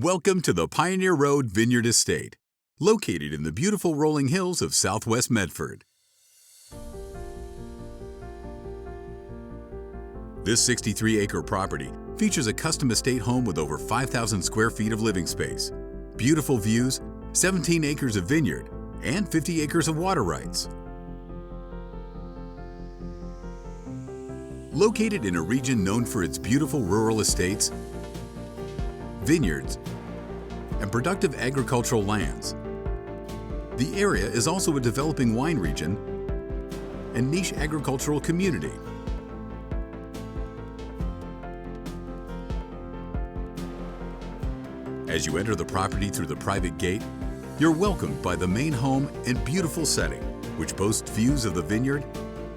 Welcome to the Pioneer Road Vineyard Estate, located in the beautiful rolling hills of Southwest Medford. This 63-acre property features a custom estate home with over 5,000 square feet of living space, beautiful views, 17 acres of vineyard, and 50 acres of water rights. Located in a region known for its beautiful rural estates, vineyards, and productive agricultural lands, the area is also a developing wine region and niche agricultural community. As you enter the property through the private gate, you're welcomed by the main home and beautiful setting, which boasts views of the vineyard,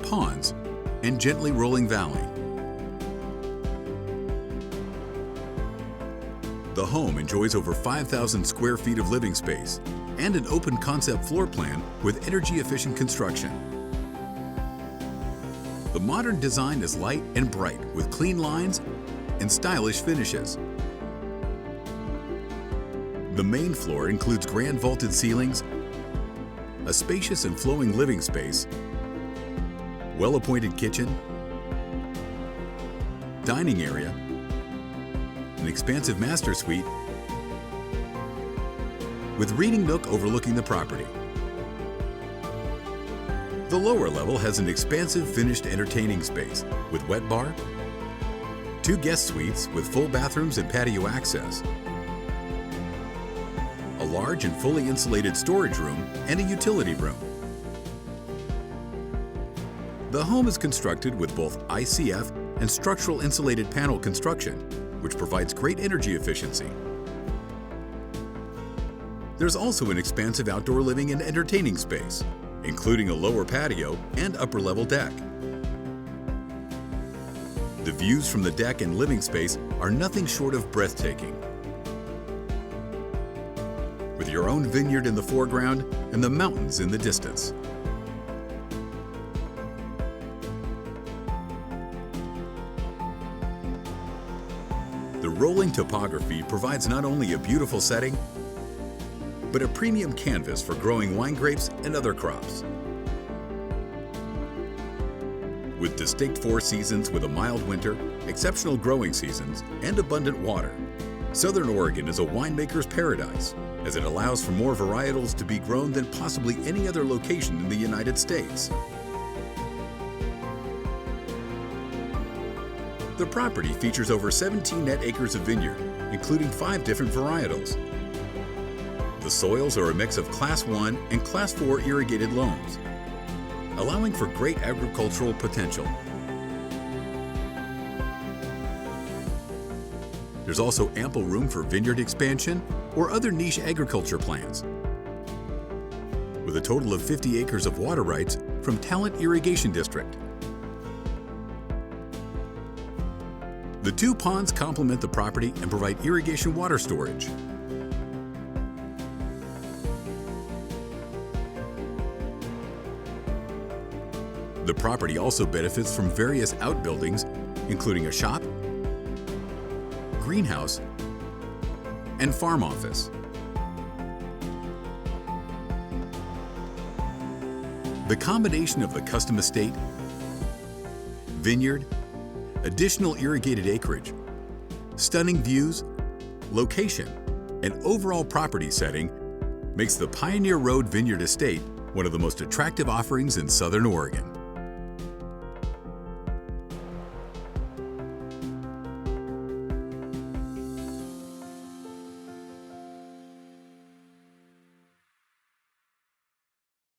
ponds, and gently rolling valley. The home enjoys over 5,000 square feet of living space and an open concept floor plan with energy-efficient construction. The modern design is light and bright with clean lines and stylish finishes. The main floor includes grand vaulted ceilings, a spacious and flowing living space, well-appointed kitchen, dining area, an expansive master suite, with reading nook overlooking the property. The lower level has an expansive finished entertaining space with wet bar, 2 guest suites with full bathrooms and patio access, a large and fully insulated storage room, and a utility room. The home is constructed with both ICF and structural insulated panel construction, which provides great energy efficiency. There's also an expansive outdoor living and entertaining space, including a lower patio and upper-level deck. The views from the deck and living space are nothing short of breathtaking. With your own vineyard in the foreground and the mountains in the distance. The rolling topography provides not only a beautiful setting, but a premium canvas for growing wine grapes and other crops. With distinct 4 seasons with a mild winter, exceptional growing seasons, and abundant water, Southern Oregon is a winemaker's paradise, as it allows for more varietals to be grown than possibly any other location in the United States. The property features over 17 net acres of vineyard, including 5 different varietals. The soils are a mix of Class 1 and Class 4 irrigated loams, allowing for great agricultural potential. There's also ample room for vineyard expansion or other niche agriculture plans, with a total of 50 acres of water rights from Talent Irrigation District. The 2 ponds complement the property and provide irrigation water storage. The property also benefits from various outbuildings, including a shop, greenhouse, and farm office. The combination of the custom estate, vineyard, additional irrigated acreage, stunning views, location, and overall property setting makes the Pioneer Road Vineyard Estate one of the most attractive offerings in Southern Oregon.